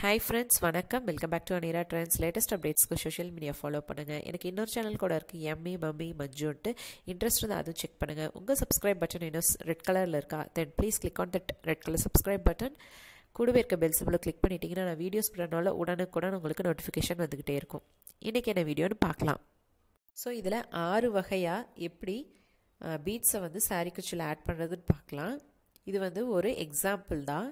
Hi friends, வணக்கம். Welcome back to Anira trends. Latest அப்டேட்ஸ்க்கு social media follow பண்ணுங்கள். எனக்கு இன்னொரு சேனல் கூட இருக்குது, எம்மி மம்மி மஞ்சுன்ட்டு. இன்ட்ரெஸ்ட் இருந்தால் அதுவும் செக் பண்ணுங்கள். உங்கள் சப்ஸ்கிரைப் பட்டன் இன்னும் ரெட் கலரில் இருக்கா? Then please click on that red colour subscribe button. கூடவே இருக்க பெல் சிம்பிளை கிளிக் பண்ணிட்டீங்கன்னா நான் வீடியோஸ் போடுறதுனால உடனுக்குடன் உங்களுக்கு நோட்டிஃபிகேஷன் வந்துக்கிட்டே இருக்கும். இன்றைக்கி என்ன வீடியோன்னு பார்க்கலாம். ஸோ இதில் 6 வகையாக எப்படி பீட்ஸை வந்து சாரீ குச்சியில் ஆட் பண்ணுறதுன்னு பார்க்கலாம். இது வந்து ஒரு எக்ஸாம்பிள் தான்.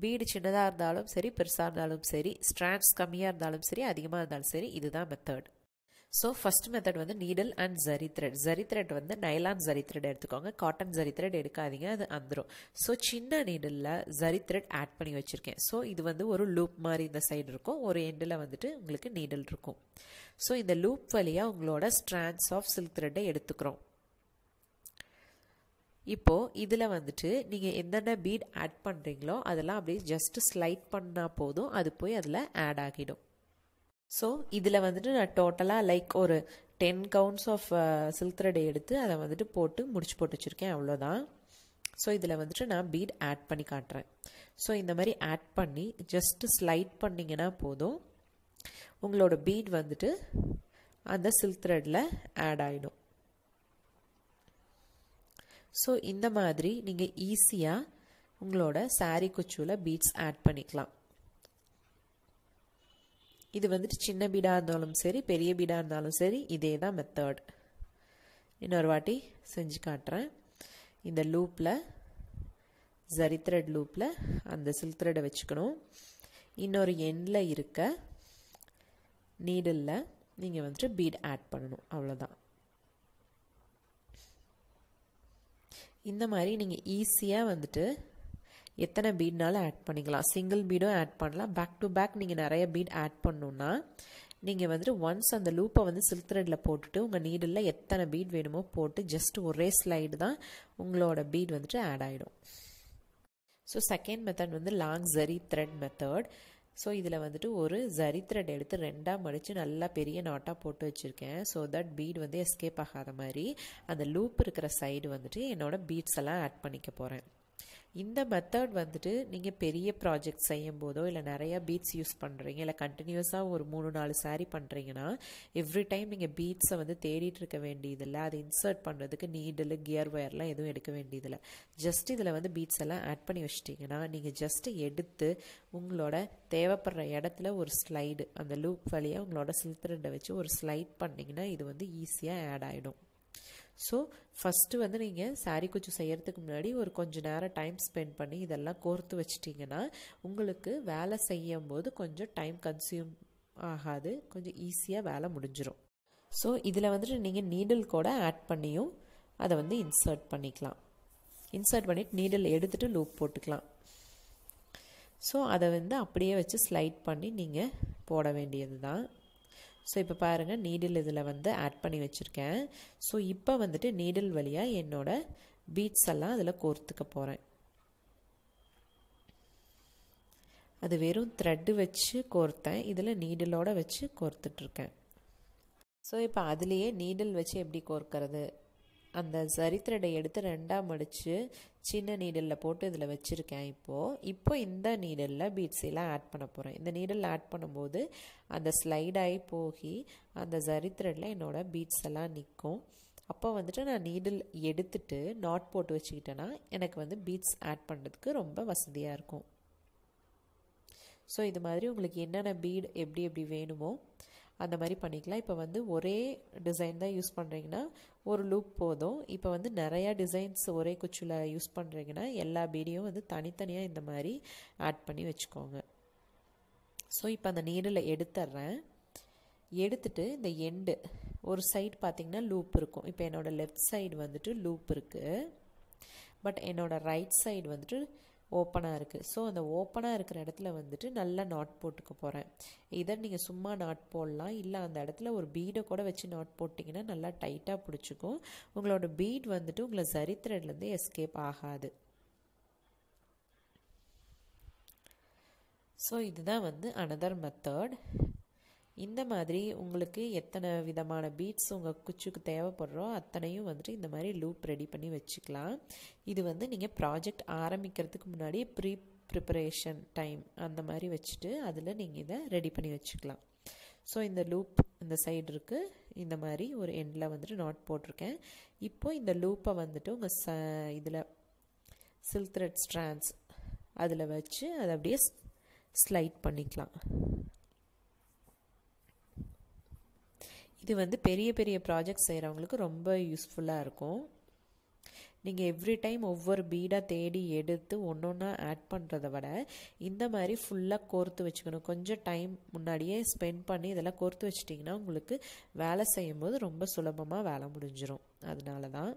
பீடு சின்னதாக இருந்தாலும் சரி, பெருசாக இருந்தாலும் சரி, ஸ்ட்ராண்ட்ஸ் கம்மியாக இருந்தாலும் சரி, அதிகமாக இருந்தாலும் சரி, இதுதான் மெத்தட். ஸோ ஃபஸ்ட் மெத்தட் வந்து needle and zari thread. Zari thread வந்து நைலான் ஜரி த்ரெட் எடுத்துக்கோங்க, காட்டன் ஜரி த்ரெட் எடுக்காதீங்க, அது வந்துடும். ஸோ சின்ன நீடிலில் ஜரி த்ரெட் ஆட் பண்ணி வச்சுருக்கேன். ஸோ இது வந்து ஒரு லூப் மாதிரி இந்த சைடு இருக்கும், ஒரு எண்டில் வந்துட்டு உங்களுக்கு நீடில் இருக்கும். ஸோ இந்த லூப் வழியாக உங்களோட ஸ்ட்ராண்ட்ஸ் ஆஃப் சில்க் த்ரெட்டை எடுத்துக்கிறோம். இப்போது இதில் வந்துட்டு நீங்கள் என்னென்ன பீட் ஆட் பண்ணுறீங்களோ அதெல்லாம் அப்படியே ஜஸ்ட்டு ஸ்லைட் பண்ணால் போதும், அது போய் அதில் ஆட் ஆகிடும். ஸோ இதில் வந்துட்டு நான் டோட்டலாக லைக் ஒரு 10 கவுண்ட்ஸ் ஆஃப் சில்க் த்ரெட்டை எடுத்து அதை வந்துட்டு போட்டு முடிச்சு போட்டு வச்சுருக்கேன், அவ்வளோதான். ஸோ இதில் வந்துட்டு நான் பீட் ஆட் பண்ணி காட்டுறேன். ஸோ இந்த மாதிரி ஆட் பண்ணி ஜஸ்ட்டு ஸ்லைட் பண்ணிங்கன்னா போதும், உங்களோட பீட் வந்துட்டு அந்த சில்க் த்ரெட்டில் ஆட் ஆகிடும். ஸோ இந்த மாதிரி நீங்கள் ஈஸியாக உங்களோட சாரீ குச்சியில் பீட்ஸ் ஆட் பண்ணிக்கலாம். இது வந்துட்டு சின்ன பீடாக இருந்தாலும் சரி, பெரிய பீடாக இருந்தாலும் சரி, இதே தான் மெத்தட். இன்னொரு வாட்டி செஞ்சு காட்டுறேன். இந்த லூப்பில் ஜரி த்ரெட் லூப்பில் அந்த சில்க் த்ரெட்டை வச்சுக்கணும். இன்னொரு எண்டில் இருக்க நீடிலில் நீங்கள் வந்துட்டு பீட் ஆட் பண்ணணும், அவ்வளோதான். இந்த மாதிரி நீங்கள் ஈஸியாக வந்துட்டு எத்தனை பீட்னாலும் ஆட் பண்ணிக்கலாம். சிங்கிள் பீடும் ஆட் பண்ணலாம். பேக் டு பேக் நீங்கள் நிறைய பீட் ஆட் பண்ணணுன்னா நீங்கள் வந்துட்டு ஒன்ஸ் அந்த லூப்பை வந்து சில்க் த்ரெட்டில் போட்டுட்டு உங்கள் நீடில் எத்தனை பீட் வேணுமோ போட்டு ஜஸ்ட் ஒரே ஸ்லைடு தான் உங்களோட பீட் வந்துட்டு ஆட் ஆகிடும். ஸோ செகண்ட் மெத்தட் வந்து long zari thread method. So இதில் வந்துட்டு ஒரு ஜரி த்ரெட் எடுத்து 2ஆக மடித்து நல்லா பெரிய நாட்டாக போட்டு வச்சுருக்கேன். ஸோ தட் பீட் வந்து எஸ்கேப் ஆகாத மாதிரி அந்த லூப் இருக்கிற சைடு வந்துட்டு என்னோடய பீட்ஸ் எல்லாம் ஆட் பண்ணிக்க போகிறேன். இந்த மெத்தட் வந்துட்டு நீங்கள் பெரிய ப்ராஜெக்ட் செய்யும் போதோ இல்லை நிறையா பீட்ஸ் யூஸ் பண்ணுறீங்க, இல்லை கண்டினியூஸாக ஒரு 3-4 சாரீ பண்ணுறீங்கன்னா எவ்ரி டைம் நீங்கள் பீட்ஸை வந்து தேடிட்டு இருக்க வேண்டியதில்லை. அதை இன்சர்ட் பண்ணுறதுக்கு நீடில் கியர் ஒயர்லாம் எதுவும் எடுக்க வேண்டியதில்லை. ஜஸ்ட் இதில் வந்து பீட்ஸ் எல்லாம் ஆட் பண்ணி வச்சிட்டிங்கன்னா நீங்கள் ஜஸ்ட்டு எடுத்து உங்களோட தேவைப்படுற இடத்துல ஒரு ஸ்லைடு, அந்த லூப் வழியாக உங்களோட சில்க் த்ரெட்டை வச்சு ஒரு ஸ்லைட் பண்ணிங்கன்னா இது வந்து ஈஸியாக ஆட் ஆகிடும். ஸோ ஃபஸ்ட்டு வந்து நீங்கள் சாரீ குச்சி செய்கிறதுக்கு முன்னாடி ஒரு கொஞ்சம் நேரம் டைம் ஸ்பெண்ட் பண்ணி இதெல்லாம் கோர்த்து வச்சிட்டிங்கன்னா உங்களுக்கு வேலை செய்யும் போது கொஞ்சம் டைம் கன்சியூம் ஆகாது, கொஞ்சம் ஈஸியாக வேலை முடிஞ்சிடும். ஸோ இதில் வந்துட்டு நீங்கள் நீடில் கூட ஆட் பண்ணியும் அதை வந்து இன்சர்ட் பண்ணிக்கலாம். இன்சர்ட் பண்ணிவிட்டு நீடில் எடுத்துகிட்டு லூப் போட்டுக்கலாம். ஸோ அதை வந்து அப்படியே வச்சு ஸ்லைட் பண்ணி நீங்கள் போட வேண்டியது தான். ஸோ இப்போ பாருங்கள், நீடில் இதில் வந்து ஆட் பண்ணி வச்சுருக்கேன். ஸோ இப்போ வந்துட்டு நீடில் வழியாக என்னோடய பீட்ஸ் எல்லாம் அதில் கோர்த்துக்க போகிறேன். அது வெறும் த்ரெட்டு வச்சு கோர்த்தேன், இதில் நீடிலோடு வச்சு கோர்த்துட்ருக்கேன். ஸோ இப்போ அதுலேயே நீடில் வச்சு எப்படி கோர்க்கிறது, அந்த ஜரி த்ரெட்டை எடுத்து 2ஆக மடித்து சின்ன நீடிலில் போட்டு இதில் வச்சுருக்கேன். இப்போ இந்த நீடிலில் பீட்ஸ் எல்லாம் ஆட் பண்ண போகிறேன். இந்த நீடில் ஆட் பண்ணும்போது அந்த ஸ்லைடாகி போகி அந்த ஜரி த்ரெட்டில் என்னோடய பீட்ஸ் எல்லாம் நிற்கும். அப்போ வந்துட்டு நான் நீடில் எடுத்துட்டு நாட் போட்டு வச்சுக்கிட்டேன்னா எனக்கு வந்து பீட்ஸ் ஆட் பண்ணுறதுக்கு ரொம்ப வசதியாக இருக்கும். ஸோ இது மாதிரி உங்களுக்கு என்னென்ன பீட் எப்படி எப்படி வேணுமோ அந்த மாதிரி பண்ணிக்கலாம். இப்போ வந்து ஒரே டிசைன் தான் யூஸ் பண்ணுறீங்கன்னா ஒரு லூப் போதும். இப்போ வந்து நிறையா டிசைன்ஸ் ஒரே குச்சியில் யூஸ் பண்ணுறீங்கன்னா எல்லா பீடையும் வந்து தனித்தனியாக இந்த மாதிரி ஆட் பண்ணி வச்சுக்கோங்க. ஸோ இப்போ அந்த நீடில் எடுத்துட்றேன். எடுத்துட்டு இந்த எண்டு ஒரு சைடு பார்த்திங்கன்னா லூப் இருக்கும். இப்போ என்னோடய லெஃப்ட் சைடு வந்துட்டு லூப் இருக்குது, பட் என்னோடய ரைட் சைடு வந்துட்டு ஓப்பனாக இருக்குது. ஸோ அந்த ஓப்பனாக இருக்கிற இடத்துல வந்துட்டு நல்லா நாட் போட்டுக்க போகிறேன். இதை நீங்கள் சும்மா நாட் போடலாம், இல்லை அந்த இடத்துல ஒரு பீடை கூட வச்சு நாட் போட்டிங்கன்னா நல்லா டைட்டாக பிடிச்சிக்கும். உங்களோட பீட் வந்துட்டு உங்களை ஜரி த்ரெட்லேருந்து எஸ்கேப் ஆகாது. ஸோ இதுதான் வந்து அனதர் மெத்தட். இந்த மாதிரி உங்களுக்கு எத்தனை விதமான பீட்ஸ் உங்கள் குச்சுக்கு தேவைப்படுறோ அத்தனையும் வந்துட்டு இந்த மாதிரி லூப் ரெடி பண்ணி வச்சுக்கலாம். இது வந்து நீங்கள் ப்ராஜெக்ட் ஆரம்பிக்கிறதுக்கு முன்னாடி ப்ரீ ப்ரிப்பரேஷன் டைம் அந்த மாதிரி வச்சுட்டு அதில் நீங்கள் இதை ரெடி பண்ணி வச்சுக்கலாம். ஸோ இந்த லூப் இந்த சைடு இருக்குது, இந்த மாதிரி ஒரு எண்டில் வந்துட்டு நாட் போட்டிருக்கேன். இப்போது இந்த லூப்பை வந்துட்டு உங்கள் இதில் சில்க் த்ரெட் ஸ்ட்ராண்ட்ஸ் அதில் வச்சு அதை அப்படியே ஸ்லைட் பண்ணிக்கலாம். இது வந்து பெரிய பெரிய ப்ராஜெக்ட் செய்கிறவங்களுக்கு ரொம்ப யூஸ்ஃபுல்லாக இருக்கும். நீங்கள் எவ்ரி டைம் ஒவ்வொரு பீடாக தேடி எடுத்து ஒன்று ஒன்றா ஆட் பண்ணுறத விட இந்த மாதிரி ஃபுல்லாக கோர்த்து வச்சுக்கணும். கொஞ்சம் டைம் முன்னாடியே ஸ்பெண்ட் பண்ணி இதெல்லாம் கோர்த்து வச்சிட்டிங்கன்னா உங்களுக்கு வேலை செய்யும்போது ரொம்ப சுலபமாக வேலை முடிஞ்சிடும். அதனால தான்.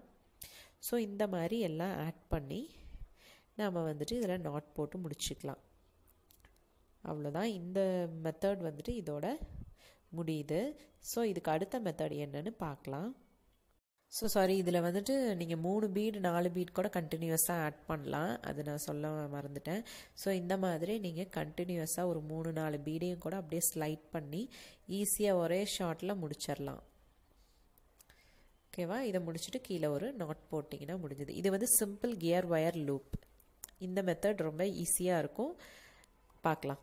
ஸோ இந்த மாதிரி எல்லாம் ஆட் பண்ணி நாம் வந்துட்டு இதில் நாட் போட்டு முடிச்சுக்கலாம். அவ்வளோதான். இந்த மெத்தட் வந்துட்டு இதோட முடியுது. ஸோ இதுக்கு அடுத்த மெத்தட் என்னன்னு பார்க்கலாம். ஸோ சாரி, இதில் வந்துட்டு நீங்கள் 3 பீடு 4 பீட் கூட கண்டினியூஸாக ஆட் பண்ணலாம். அது நான் சொல்ல மறந்துட்டேன். ஸோ இந்த மாதிரி நீங்கள் கண்டினியூஸாக ஒரு 3-4 பீடையும் கூட அப்படியே ஸ்லைட் பண்ணி ஈஸியாக ஒரே ஷார்ட்டில் முடிச்சிடலாம். ஓகேவா? இதை முடிச்சுட்டு கீழே ஒரு நாட் போட்டிங்கன்னா முடிஞ்சது. இது வந்து சிம்பிள் கியர் ஒயர் லூப். இந்த மெத்தட் ரொம்ப ஈஸியாக இருக்கும். பார்க்கலாம்.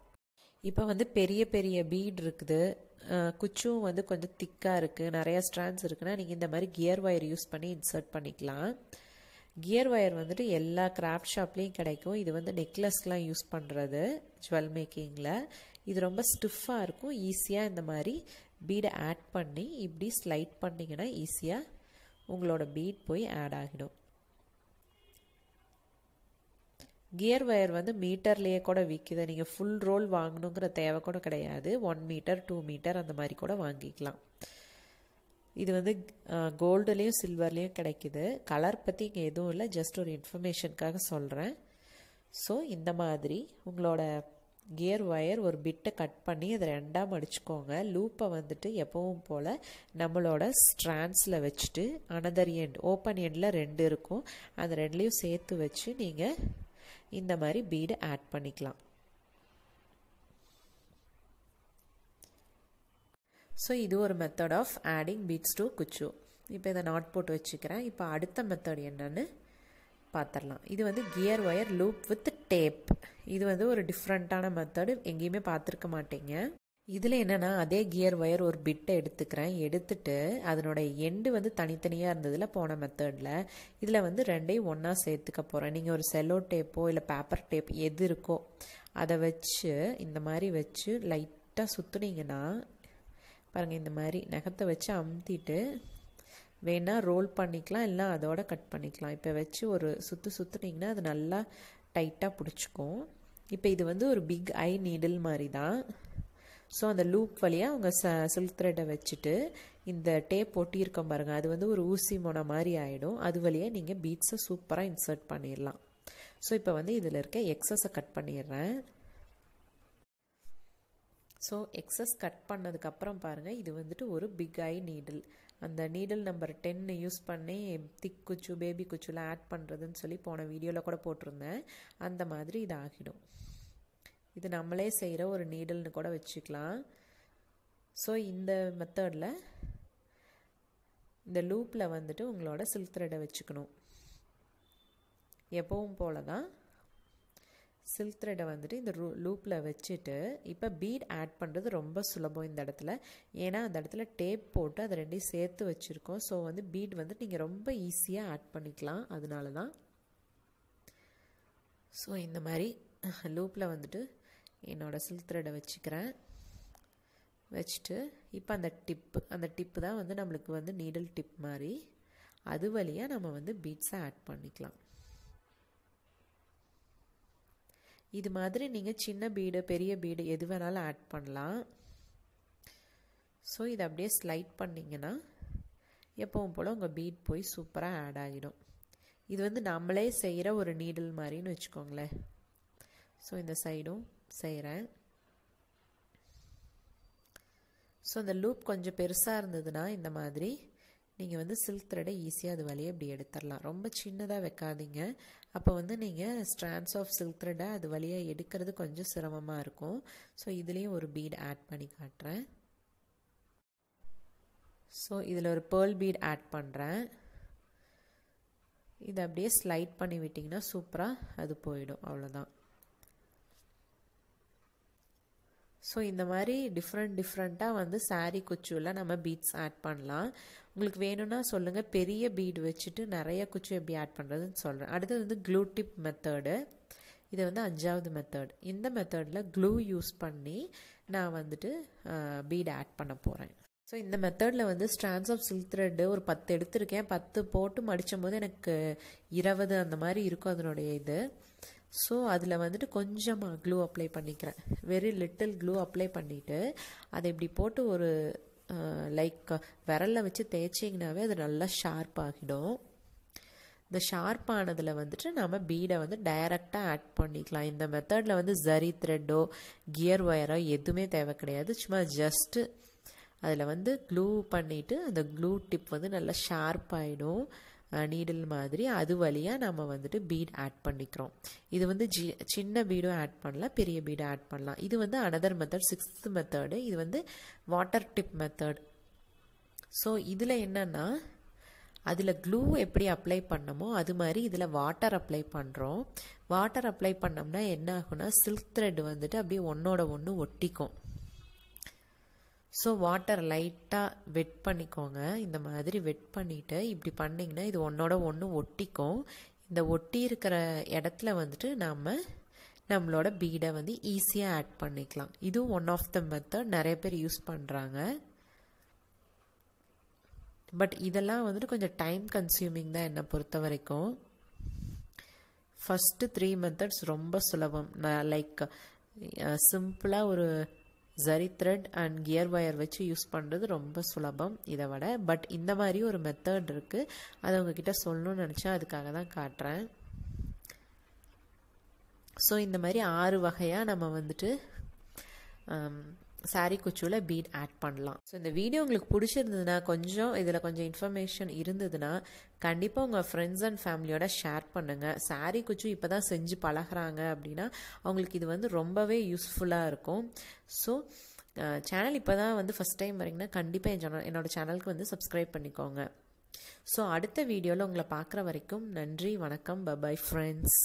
இப்போ வந்து பெரிய பெரிய பீட் இருக்குது, குச்சும் வந்து கொஞ்சம் திக்காக இருக்குது, நிறையா ஸ்ட்ராண்ட்ஸ் இருக்குன்னா நீங்கள் இந்த மாதிரி கியர் ஒயர் யூஸ் பண்ணி இன்சர்ட் பண்ணிக்கலாம். கியர் ஒயர் வந்துட்டு எல்லா கிராஃப்ட் ஷாப்லேயும் கிடைக்கும். இது வந்து நெக்லஸ்லாம் யூஸ் பண்ணுறது ஜுவல் மேக்கிங்கில். இது ரொம்ப ஸ்டிஃபாக இருக்கும். ஈஸியாக இந்த மாதிரி பீடை ஆட் பண்ணி இப்படி ஸ்லைட் பண்ணிங்கன்னா ஈஸியாக உங்களோட பீட் போய் ஆட் ஆகிடும். கியர் ஒயர் வந்து மீட்டர்லேயே கூட விற்கிது. நீங்கள் ஃபுல் ரோல் வாங்கணுங்கிற தேவை கூட கிடையாது. 1 மீட்டர் 2 மீட்டர் அந்த மாதிரி கூட வாங்கிக்கலாம். இது வந்து கோல்டுலேயும் சில்வர்லேயும் கிடைக்குது. கலர் பற்றி இங்கே எதுவும் இல்லை, ஜஸ்ட் ஒரு இன்ஃபர்மேஷனுக்காக சொல்கிறேன். ஸோ இந்த மாதிரி உங்களோட கியர் ஒயர் ஒரு பிட்டை கட் பண்ணி அதை 2ஆக மடிச்சுக்கோங்க. லூப்பை வந்துட்டு எப்பவும் போல் நம்மளோட ஸ்ட்ராண்ட்ஸில் வச்சுட்டு அனதர் எண்ட் ஓப்பன் எண்டில் 2 இருக்கும், அந்த 2லையும் சேர்த்து வச்சு நீங்கள் இந்த மாதிரி பீடு ஆட் பண்ணிக்கலாம். ஸோ இது ஒரு method of adding beads to குச்சு. இப்போ இதை நாட் போட்டு வச்சுக்கிறேன். இப்போ அடுத்த மெத்தட் என்னன்னு பார்த்துடலாம். இது வந்து gear wire loop with tape. இது வந்து ஒரு டிஃப்ரெண்ட்டான மெத்தடு, எங்கேயுமே பார்த்துருக்க மாட்டீங்க. இதில் என்னென்னா அதே கியர் ஒயர் ஒரு பிட்டை எடுத்துக்கிறேன். எடுத்துட்டு அதனோட எண்டு வந்து தனித்தனியாக இருந்ததில் போன மெத்தடில் இதில் வந்து 2ஐயும் ஒன்றா சேர்த்துக்க போகிறேன். நீங்கள் ஒரு செல்லோ டேப்போ இல்லை பேப்பர் டேப் எது இருக்கோ அதை வச்சு இந்த மாதிரி வச்சு லைட்டாக சுற்றுனீங்கன்னா பாருங்கள், இந்த மாதிரி நகத்தை வச்சு அமுத்திட்டு வேணால் ரோல் பண்ணிக்கலாம், இல்லை அதோட கட் பண்ணிக்கலாம். இப்போ வச்சு ஒரு சுற்றுனீங்கன்னா அது நல்லா டைட்டாக பிடிச்சிக்கும். இப்போ இது வந்து ஒரு பிக் ஐ நீடில் மாதிரி தான். ஸோ அந்த லூப் வழியாக அவங்க சில்க் த்ரெட்டை வச்சுட்டு இந்த டேப் ஒட்டியிருக்கோம் பாருங்கள், அது வந்து ஒரு ஊசி மொனை மாதிரி ஆகிடும். அது வழியாக நீங்கள் பீட்ஸை சூப்பராக இன்சர்ட் பண்ணிடலாம். ஸோ இப்போ வந்து இதில் இருக்க எக்ஸஸை கட் பண்ணிடுறேன். ஸோ எக்ஸஸ் கட் பண்ணதுக்கப்புறம் பாருங்கள், இது வந்துட்டு ஒரு பிக் ஐ நீடில். அந்த நீடில் நம்பர் 10 யூஸ் பண்ணி திக் குச்சு பேபி குச்சுலாம் ஆட் பண்ணுறதுன்னு சொல்லி போன வீடியோவில் கூட போட்டிருந்தேன். அந்த மாதிரி இது ஆகிடும். இது நம்மளே செய்கிற ஒரு நீடில்னு கூட வச்சுக்கலாம். ஸோ இந்த மெத்தடில் இந்த லூப்பில் வந்துட்டு உங்களோட சில்க் த்ரெட்டை வச்சுக்கணும். எப்பவும் போல தான் சில்க் த்ரெட்டை வந்துட்டு இந்த லூப்பில் வச்சுட்டு இப்போ பீட் ஆட் பண்ணுறது ரொம்ப சுலபம் இந்த இடத்துல. ஏன்னா அந்த இடத்துல டேப் போட்டு அதை 2ஐயும் சேர்த்து வச்சுருக்கோம். ஸோ வந்து பீட் வந்துட்டு நீங்கள் ரொம்ப ஈஸியாக ஆட் பண்ணிக்கலாம். அதனால தான். ஸோ இந்த மாதிரி லூப்பில் வந்துட்டு என்னோடய சில்க் த்ரெட்டை வச்சுக்கிறேன். வச்சுட்டு இப்போ அந்த டிப்பு தான் வந்து நம்மளுக்கு வந்து நீடில் டிப் மாதிரி, அது வழியாக நம்ம வந்து பீட்ஸை ஆட் பண்ணிக்கலாம். இது மாதிரி நீங்கள் சின்ன பீடு பெரிய பீடு எது வேணாலும் ஆட் பண்ணலாம். ஸோ இதை அப்படியே ஸ்லைட் பண்ணிங்கன்னா எப்பவும் போல் உங்கள் பீட் போய் சூப்பராக ஆட் ஆகிடும். இது வந்து நம்மளே செய்கிற ஒரு நீடில் மாதிரின்னு வச்சுக்கோங்களேன். ஸோ இந்த சைடும் செய்கிறேன். ஸோ அந்த லூப் கொஞ்சம் பெருசாக இருந்ததுன்னா இந்த மாதிரி நீங்கள் வந்து சில்க் த்ரெட்டை ஈஸியாக அது வழியே இப்படி எடுத்துடலாம். ரொம்ப சின்னதாக வைக்காதீங்க. அப்போ வந்து நீங்கள் ஸ்ட்ராண்ட்ஸ் ஆஃப் சில்க் த்ரெட்டை அது வழியாக எடுக்கிறது கொஞ்சம் சிரமமாக இருக்கும். ஸோ இதுலேயும் ஒரு பீட் ஆட் பண்ணி காட்டுறேன். ஸோ இதில் ஒரு பேர்ல் பீட் ஆட் பண்ணுறேன். இதை அப்படியே ஸ்லைட் பண்ணி விட்டிங்கன்னா சூப்பராக அது போயிடும். அவ்வளோதான். ஸோ இந்த மாதிரி டிஃப்ரெண்ட்டாக வந்து saree குச்சுவில் நம்ம பீட்ஸ் ஆட் பண்ணலாம். உங்களுக்கு வேணும்னா சொல்லுங்கள், பெரிய பீட் வச்சுட்டு நிறைய குச்சு எப்படி ஆட் பண்ணுறதுன்னு சொல்கிறேன். அடுத்தது வந்து க்ளூ டிப் மெத்தடு. இது வந்து 5வது மெத்தட். இந்த மெத்தடில் க்ளூ யூஸ் பண்ணி நான் வந்துட்டு பீட் ஆட் பண்ண போகிறேன். ஸோ இந்த மெத்தடில் வந்து ஸ்ட்ராண்ட்ஸ் ஆஃப் சில்க் த்ரெட்டு ஒரு 10 எடுத்திருக்கேன். 10 போட்டு மடிச்சும் போது எனக்கு 20 அந்த மாதிரி இருக்கும் அதனுடைய இது. ஸோ அதில் வந்துட்டு கொஞ்சமாக க்ளூ அப்ளை பண்ணிக்கிறேன். வெரி லிட்டில் க்ளூ அப்ளை பண்ணிவிட்டு அதை இப்படி போட்டு ஒரு லைக் விரலில் வச்சு தேய்ச்சிங்கனாவே அது நல்லா ஷார்ப் ஆகிடும். இந்த ஷார்ப் ஆனதில் வந்துட்டு நம்ம பீடை வந்து டைரெக்டாக ஆட் பண்ணிக்கலாம். இந்த மெத்தடில் வந்து ஜரி த்ரெட்டோ கியர் ஒயரோ எதுவுமே தேவை கிடையாது. சும்மா ஜஸ்ட்டு அதில் வந்து க்ளூ பண்ணிவிட்டு அந்த க்ளூ டிப் வந்து நல்லா ஷார்ப் ஆகிடும் நீடில் மாதிரி. அது வழியாக நம்ம வந்துட்டு பீட் ஆட் பண்ணிக்கிறோம். இது வந்து சின்ன பீடும் ஆட் பண்ணலாம், பெரிய பீடும் ஆட் பண்ணலாம். இது வந்து அனதர் மெத்தட், 6th மெத்தடு. இது வந்து வாட்டர் டிப் மெத்தட். ஸோ இதில் என்னென்னா அதில் க்ளூ எப்படி அப்ளை பண்ணமோ அது மாதிரி இதில் வாட்டர் அப்ளை பண்ணுறோம். வாட்டர் அப்ளை பண்ணோம்னா என்ன ஆகும்னா சில்க் த்ரெட் வந்துட்டு அப்படியே ஒன்றோட ஒன்று ஒட்டிக்கும். ஸோ வாட்டர் லைட்டாக வெட் பண்ணிக்கோங்க. இந்த மாதிரி வெட் பண்ணிவிட்டு இப்படி பண்ணிங்கன்னா இது ஒன்றோட ஒன்று ஒட்டிக்கும். இந்த ஒட்டி இருக்கிற இடத்துல வந்துட்டு நம்மளோட பீடை வந்து ஈஸியாக ஆட் பண்ணிக்கலாம். இதுவும் ஒன் ஆஃப் த மெத்தட், நிறைய பேர் யூஸ் பண்ணுறாங்க. பட் இதெல்லாம் வந்துட்டு கொஞ்சம் டைம் கன்சியூமிங் தான் என்னை பொறுத்த வரைக்கும். ஃபஸ்ட்டு 3 மெத்தட்ஸ் ரொம்ப சுலபம். நான் லைக் சிம்பிளாக ஒரு zari thread and gear wire வச்சு யூஸ் பண்ணுறது ரொம்ப சுலபம் இதை விட. பட் இந்த மாதிரி ஒரு மெத்தட் இருக்குது, அதை உங்ககிட்ட சொல்லணும்னு நினச்சேன், அதுக்காக தான் காட்டுறேன். ஸோ இந்த மாதிரி 6 வகையாக நம்ம வந்துட்டு saree குச்சுவில் பீட் ஆட் பண்ணலாம். ஸோ இந்த வீடியோ உங்களுக்கு பிடிச்சிருந்ததுன்னா, இதில் கொஞ்சம் இன்ஃபர்மேஷன் இருந்ததுன்னா கண்டிப்பாக உங்கள் ஃப்ரெண்ட்ஸ் அண்ட் ஃபேமிலியோட ஷேர் பண்ணுங்கள். saree குச்சு இப்போ தான் செஞ்சு பழகிறாங்க அப்படின்னா அவங்களுக்கு இது வந்து ரொம்பவே யூஸ்ஃபுல்லாக இருக்கும். ஸோ சேனல் இப்போ தான் வந்து ஃபஸ்ட் டைம் வரீங்கன்னா கண்டிப்பாக என்னோட சேனலுக்கு வந்து சப்ஸ்கிரைப் பண்ணிக்கோங்க. ஸோ அடுத்த வீடியோவில் உங்களை பார்க்குற வரைக்கும் நன்றி, வணக்கம், பை ஃப்ரெண்ட்ஸ்.